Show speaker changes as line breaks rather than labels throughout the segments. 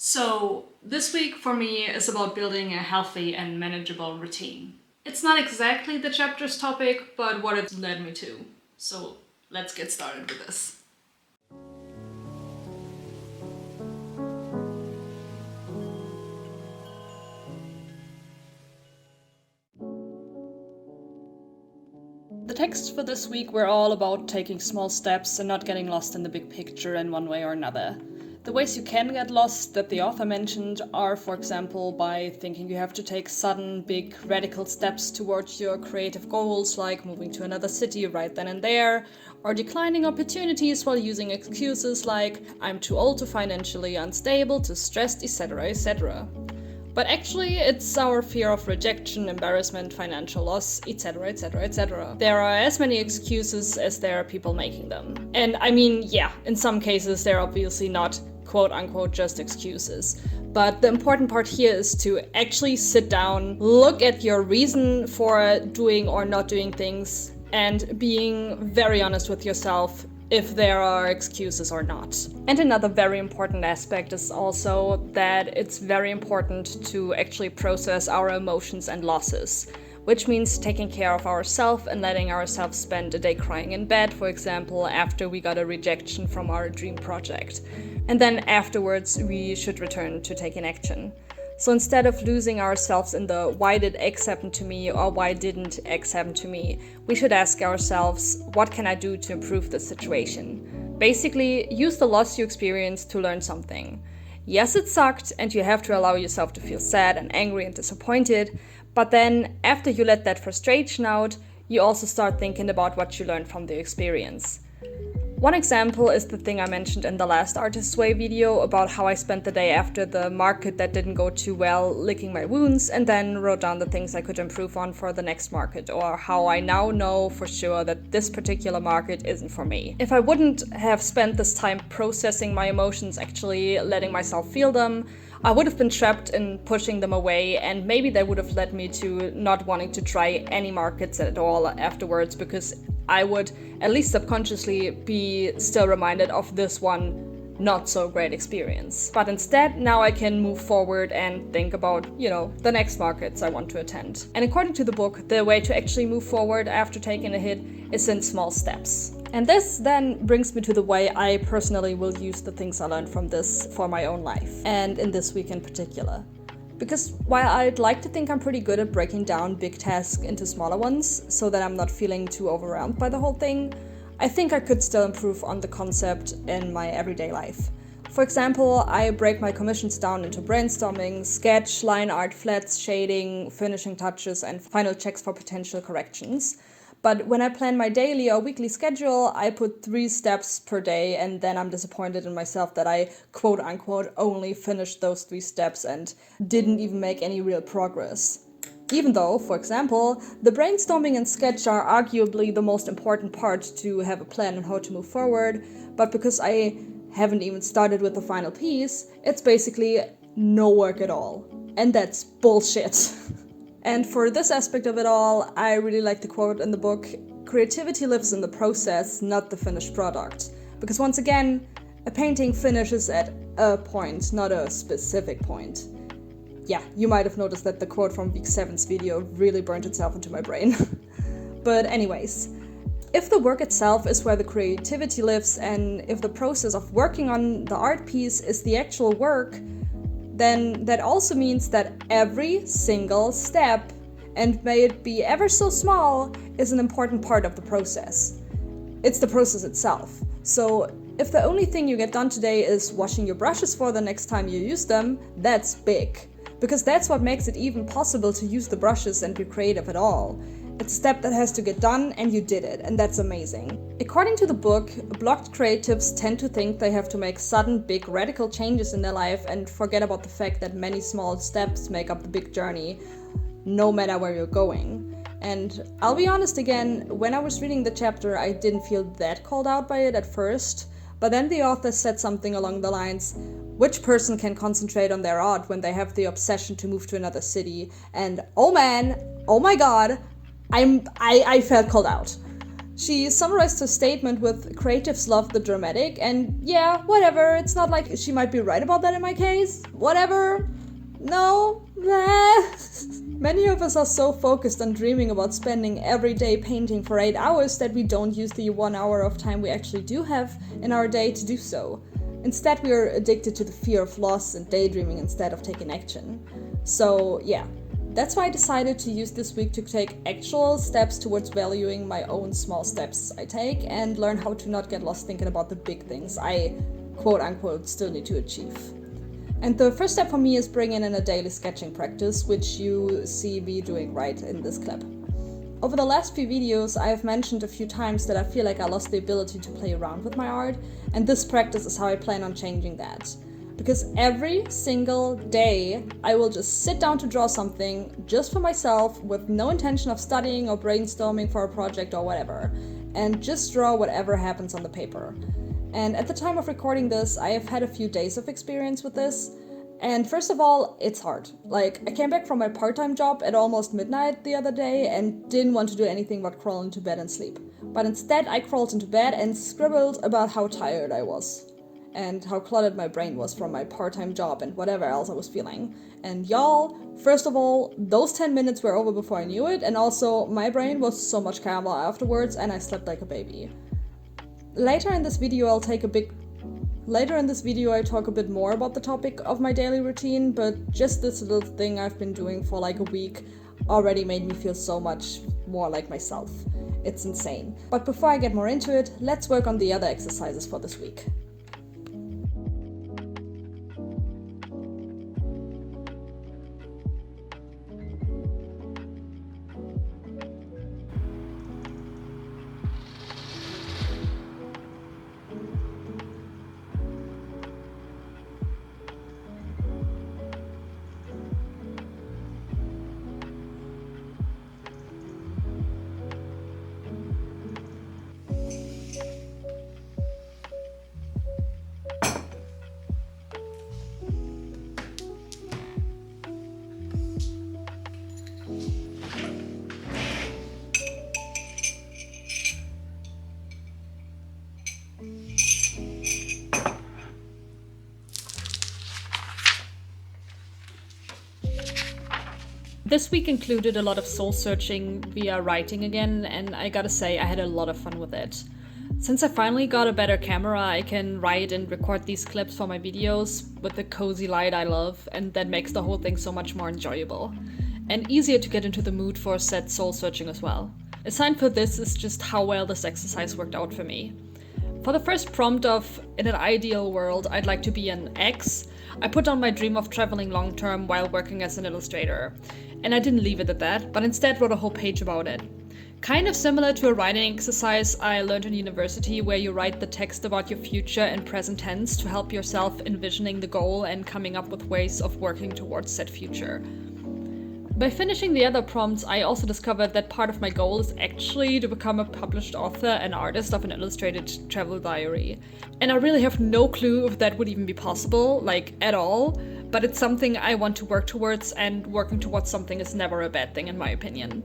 So, this week for me is about building a healthy and manageable routine. It's not exactly the chapter's topic, but what it led me to. So, let's get started with this. The texts for this week were all about taking small steps and not getting lost in the big picture in one way or another. The ways you can get lost that the author mentioned are, for example, by thinking you have to take sudden, big, radical steps towards your creative goals, like moving to another city right then and there, or declining opportunities while using excuses like, I'm too old to financially unstable, too stressed, etc., etc. But actually, it's our fear of rejection, embarrassment, financial loss, etc., etc., etc. There are as many excuses as there are people making them. And I mean, yeah, in some cases, they're obviously not quote unquote just excuses. But the important part here is to actually sit down, look at your reason for doing or not doing things, and being very honest with yourself if there are excuses or not. And another very important aspect is also that it's very important to actually process our emotions and losses, which means taking care of ourselves and letting ourselves spend a day crying in bed, for example, after we got a rejection from our dream project. And then afterwards, we should return to taking action. So instead of losing ourselves in the why did X happen to me or why didn't X happen to me, we should ask ourselves, what can I do to improve the situation? Basically, use the loss you experienced to learn something. Yes, it sucked and you have to allow yourself to feel sad and angry and disappointed, but then after you let that frustration out, you also start thinking about what you learned from the experience. One example is the thing I mentioned in the last Artist's Way video about how I spent the day after the market that didn't go too well licking my wounds and then wrote down the things I could improve on for the next market, or how I now know for sure that this particular market isn't for me. If I wouldn't have spent this time processing my emotions, actually letting myself feel them, I would have been trapped in pushing them away, and maybe that would have led me to not wanting to try any markets at all afterwards, because I would, at least subconsciously, be still reminded of this one not so great experience. But instead, now I can move forward and think about, the next markets I want to attend. And according to the book, the way to actually move forward after taking a hit is in small steps. And this then brings me to the way I personally will use the things I learned from this for my own life, and in this week in particular. Because while I'd like to think I'm pretty good at breaking down big tasks into smaller ones so that I'm not feeling too overwhelmed by the whole thing, I think I could still improve on the concept in my everyday life. For example, I break my commissions down into brainstorming, sketch, line art, flats, shading, finishing touches, and final checks for potential corrections. But when I plan my daily or weekly schedule, I put 3 steps per day, and then I'm disappointed in myself that I quote unquote only finished those 3 steps and didn't even make any real progress. Even though, for example, the brainstorming and sketch are arguably the most important part to have a plan on how to move forward, but because I haven't even started with the final piece, it's basically no work at all. And that's bullshit. And for this aspect of it all, I really like the quote in the book, "Creativity lives in the process, not the finished product." Because once again, a painting finishes at a point, not a specific point. Yeah, you might have noticed that the quote from week 7's video really burnt itself into my brain. But anyways, if the work itself is where the creativity lives, and if the process of working on the art piece is the actual work, then that also means that every single step, and may it be ever so small, is an important part of the process. It's the process itself. So if the only thing you get done today is washing your brushes for the next time you use them, that's big. Because that's what makes it even possible to use the brushes and be creative at all. It's a step that has to get done, and you did it, and that's amazing. According to the book, blocked creatives tend to think they have to make sudden, big, radical changes in their life and forget about the fact that many small steps make up the big journey, no matter where you're going. And I'll be honest again, when I was reading the chapter, I didn't feel that called out by it at first, but then the author said something along the lines, which person can concentrate on their art when they have the obsession to move to another city? And oh man, oh my god, I felt called out. She summarized her statement with "creatives love the dramatic," and yeah, whatever, it's not like she might be right about that in my case. Whatever. No. Many of us are so focused on dreaming about spending every day painting for 8 hours that we don't use the 1 hour of time we actually do have in our day to do so. Instead, we are addicted to the fear of loss and daydreaming instead of taking action. So yeah, that's why I decided to use this week to take actual steps towards valuing my own small steps I take and learn how to not get lost thinking about the big things I quote unquote still need to achieve. And the first step for me is bringing in a daily sketching practice, which you see me doing right in this clip. Over the last few videos, I have mentioned a few times that I feel like I lost the ability to play around with my art, and this practice is how I plan on changing that. Because every single day, I will just sit down to draw something just for myself with no intention of studying or brainstorming for a project or whatever, and just draw whatever happens on the paper. And at the time of recording this, I have had a few days of experience with this. And first of all, it's hard. Like, I came back from my part-time job at almost midnight the other day and didn't want to do anything but crawl into bed and sleep. But instead, I crawled into bed and scribbled about how tired I was. And how cluttered my brain was from my part-time job and whatever else I was feeling. And y'all, first of all, those 10 minutes were over before I knew it, and also my brain was so much calmer afterwards and I slept like a baby. Later in this video I talk a bit more about the topic of my daily routine, but just this little thing I've been doing for like a week already made me feel so much more like myself. It's insane. But before I get more into it, let's work on the other exercises for this week. This week included a lot of soul-searching via writing again, and I gotta say I had a lot of fun with it. Since I finally got a better camera, I can write and record these clips for my videos with the cozy light I love, and that makes the whole thing so much more enjoyable. And easier to get into the mood for said soul-searching as well. A sign for this is just how well this exercise worked out for me. For the first prompt of, in an ideal world, I'd like to be an X, I put down my dream of traveling long-term while working as an illustrator. And I didn't leave it at that, but instead wrote a whole page about it. Kind of similar to a writing exercise I learned in university, where you write the text about your future in present tense to help yourself envisioning the goal and coming up with ways of working towards said future. By finishing the other prompts, I also discovered that part of my goal is actually to become a published author and artist of an illustrated travel diary. And I really have no clue if that would even be possible, like at all, but it's something I want to work towards, and working towards something is never a bad thing in my opinion.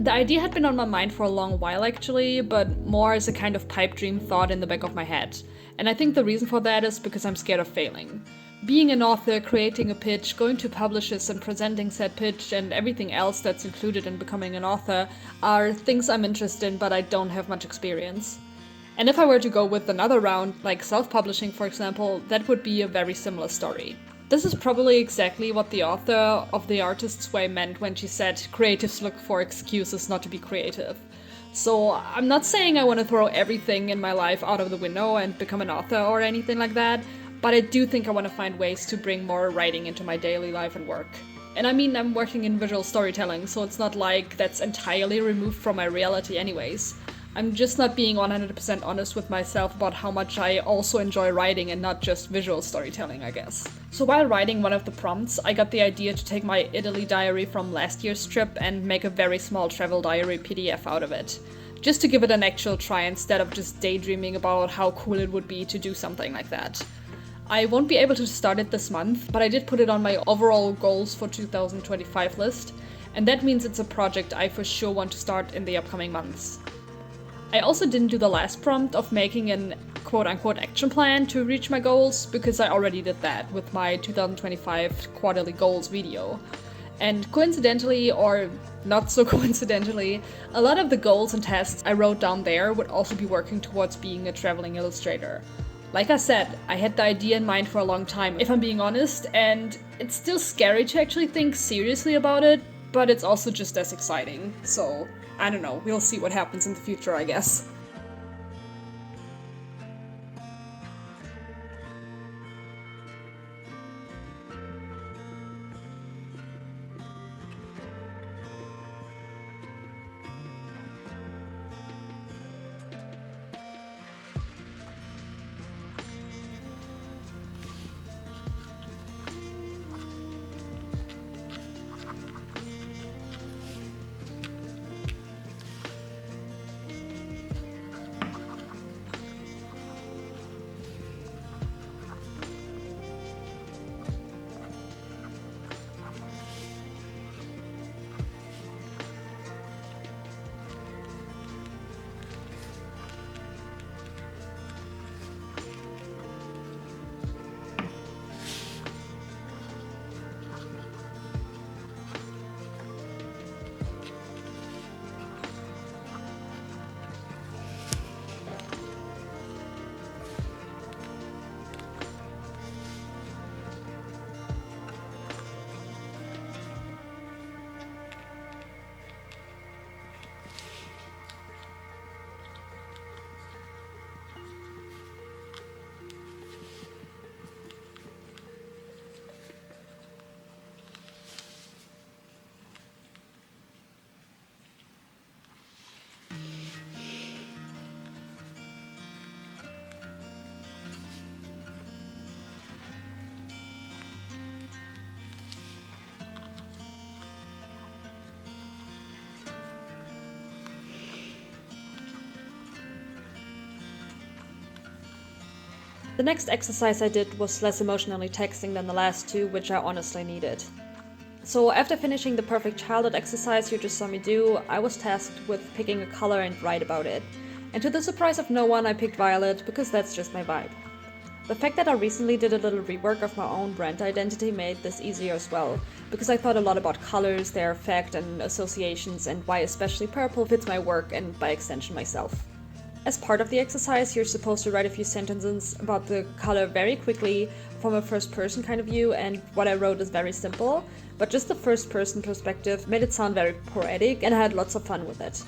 The idea had been on my mind for a long while actually, but more as a kind of pipe dream thought in the back of my head. And I think the reason for that is because I'm scared of failing. Being an author, creating a pitch, going to publishers and presenting said pitch, and everything else that's included in becoming an author are things I'm interested in, but I don't have much experience. And if I were to go with another round, like self-publishing for example, that would be a very similar story. This is probably exactly what the author of The Artist's Way meant when she said creatives look for excuses not to be creative. So I'm not saying I want to throw everything in my life out of the window and become an author or anything like that, but I do think I want to find ways to bring more writing into my daily life and work. And I mean, I'm working in visual storytelling, so it's not like that's entirely removed from my reality anyways. I'm just not being 100% honest with myself about how much I also enjoy writing and not just visual storytelling, I guess. So while writing one of the prompts, I got the idea to take my Italy diary from last year's trip and make a very small travel diary PDF out of it. Just to give it an actual try instead of just daydreaming about how cool it would be to do something like that. I won't be able to start it this month, but I did put it on my overall goals for 2025 list, and that means it's a project I for sure want to start in the upcoming months. I also didn't do the last prompt of making an quote-unquote action plan to reach my goals, because I already did that with my 2025 quarterly goals video. And coincidentally, or not so coincidentally, a lot of the goals and tasks I wrote down there would also be working towards being a traveling illustrator. Like I said, I had the idea in mind for a long time, if I'm being honest, and it's still scary to actually think seriously about it, but it's also just as exciting. So, I don't know, we'll see what happens in the future, I guess. The next exercise I did was less emotionally taxing than the last two, which I honestly needed. So after finishing the perfect childhood exercise you just saw me do, I was tasked with picking a color and write about it. And to the surprise of no one, I picked violet, because that's just my vibe. The fact that I recently did a little rework of my own brand identity made this easier as well, because I thought a lot about colors, their effect and associations, and why especially purple fits my work and by extension myself. As part of the exercise, you're supposed to write a few sentences about the color very quickly from a first person kind of view, and what I wrote is very simple, but just the first person perspective made it sound very poetic, and I had lots of fun with it.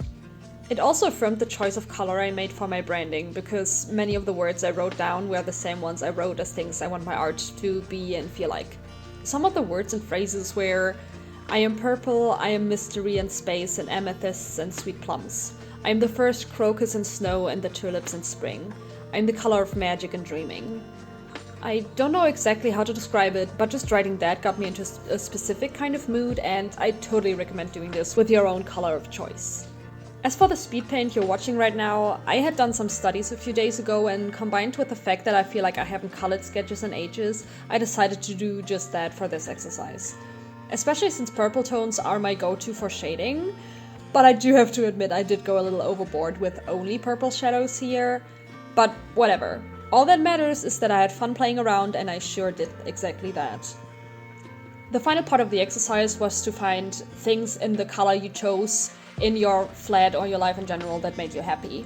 It also affirmed the choice of color I made for my branding, because many of the words I wrote down were the same ones I wrote as things I want my art to be and feel like. Some of the words and phrases were, I am purple, I am mystery and space and amethysts and sweet plums. I am the first crocus and snow and the tulips in spring. I am the color of magic and dreaming. I don't know exactly how to describe it, but just writing that got me into a specific kind of mood, and I totally recommend doing this with your own color of choice. As for the speed paint you're watching right now, I had done some studies a few days ago, and combined with the fact that I feel like I haven't colored sketches in ages, I decided to do just that for this exercise. Especially since purple tones are my go-to for shading, but I do have to admit I did go a little overboard with only purple shadows here, but whatever. All that matters is that I had fun playing around, and I sure did exactly that. The final part of the exercise was to find things in the color you chose in your flat or your life in general that made you happy.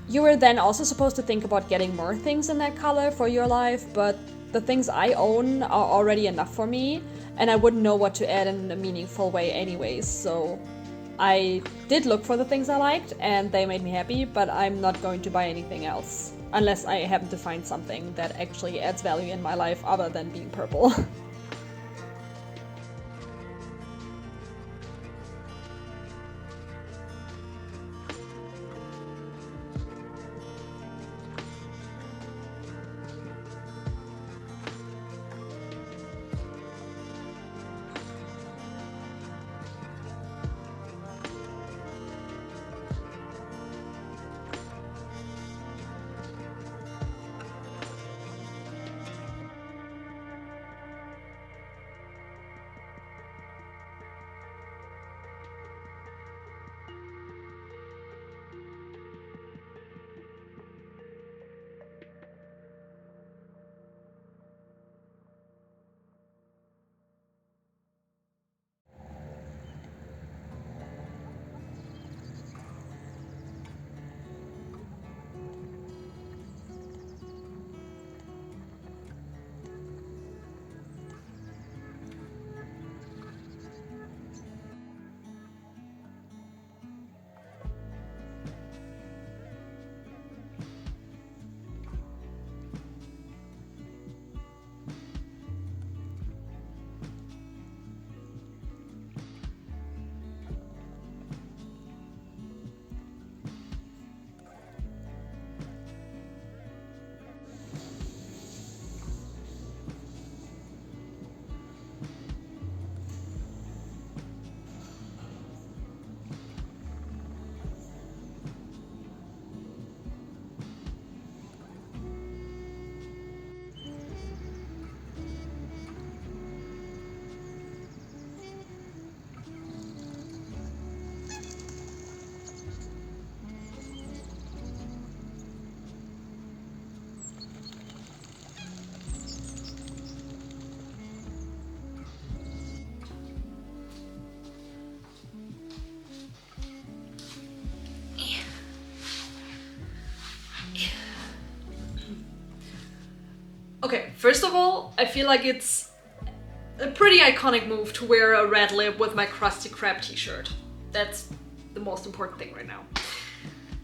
You were then also supposed to think about getting more things in that color for your life, but the things I own are already enough for me, and I wouldn't know what to add in a meaningful way anyways, so I did look for the things I liked, and they made me happy, but I'm not going to buy anything else, unless I happen to find something that actually adds value in my life other than being purple.
first of all, I feel like it's a pretty iconic move to wear a red lip with my Krusty Krab t-shirt. That's the most important thing right now.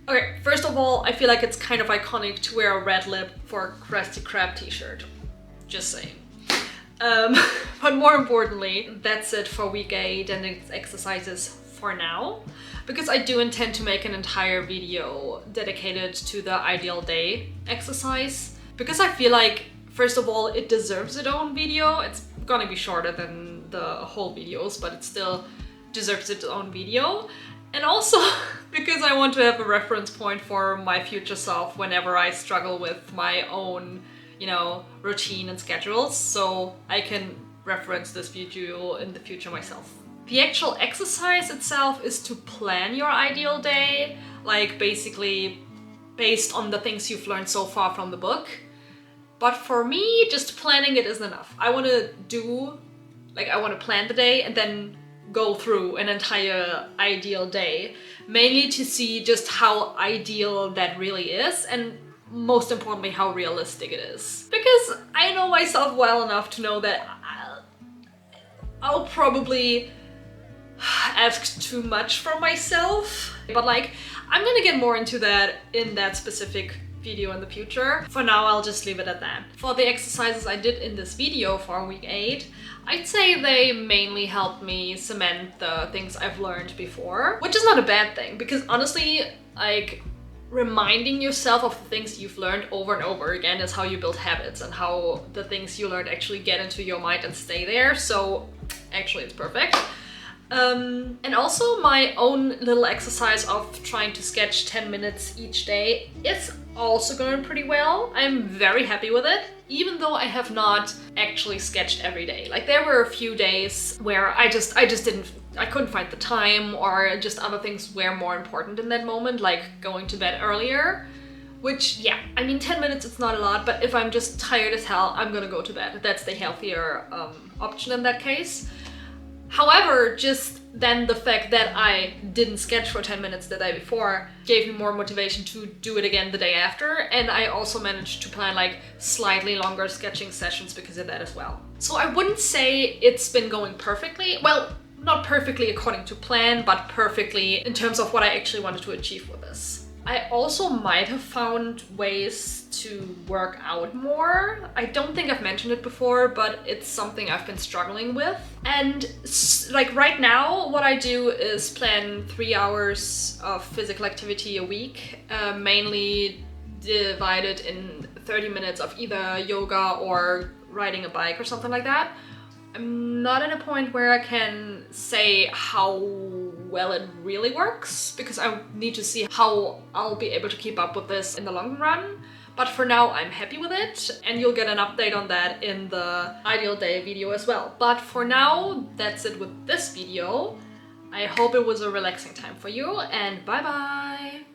Okay, first of all, I feel like it's kind of iconic to wear a red lip for a Krusty Krab t-shirt. Just saying. But more importantly, that's it for week 8 and its exercises for now. Because I do intend to make an entire video dedicated to the ideal day exercise. Because I feel like, first of all, it deserves its own video. It's gonna be shorter than the whole videos, but it still deserves its own video. And also because I want to have a reference point for my future self whenever I struggle with my own, you know, routine and schedules, so I can reference this video in the future myself. The actual exercise itself is to plan your ideal day, like basically based on the things you've learned so far from the book. But for me, just planning it isn't enough. I want to plan the day and then go through an entire ideal day, mainly to see just how ideal that really is, and most importantly, how realistic it is. Because I know myself well enough to know that I'll probably ask too much from myself. But like, I'm gonna get more into that in that specific video in the future. For now, I'll just leave it at that. For the exercises I did in this video for week 8, I'd say they mainly helped me cement the things I've learned before, which is not a bad thing, because honestly, like, reminding yourself of the things you've learned over and over again is how you build habits and how the things you learned actually get into your mind and stay there. So actually it's perfect. And also my own little exercise of trying to sketch 10 minutes each day is also going pretty well. I'm very happy with it, even though I have not actually sketched every day. Like, there were a few days where I couldn't find the time, or just other things were more important in that moment, like going to bed earlier. Which, yeah, I mean, 10 minutes, it's not a lot, but if I'm just tired as hell, I'm gonna go to bed. That's the healthier option in that case. However, just then the fact that I didn't sketch for 10 minutes the day before gave me more motivation to do it again the day after, and I also managed to plan like slightly longer sketching sessions because of that as well. So I wouldn't say it's been going perfectly. Well, not perfectly according to plan, but perfectly in terms of what I actually wanted to achieve with this. I also might have found ways to work out more. I don't think I've mentioned it before, but it's something I've been struggling with. And like right now, what I do is plan 3 hours of physical activity a week, mainly divided in 30 minutes of either yoga or riding a bike or something like that. I'm not at a point where I can say how well it really works, because I need to see how I'll be able to keep up with this in the long run. But for now, I'm happy with it, and you'll get an update on that in the ideal day video as well. But for now, that's it with this video. I hope it was a relaxing time for you, and bye bye!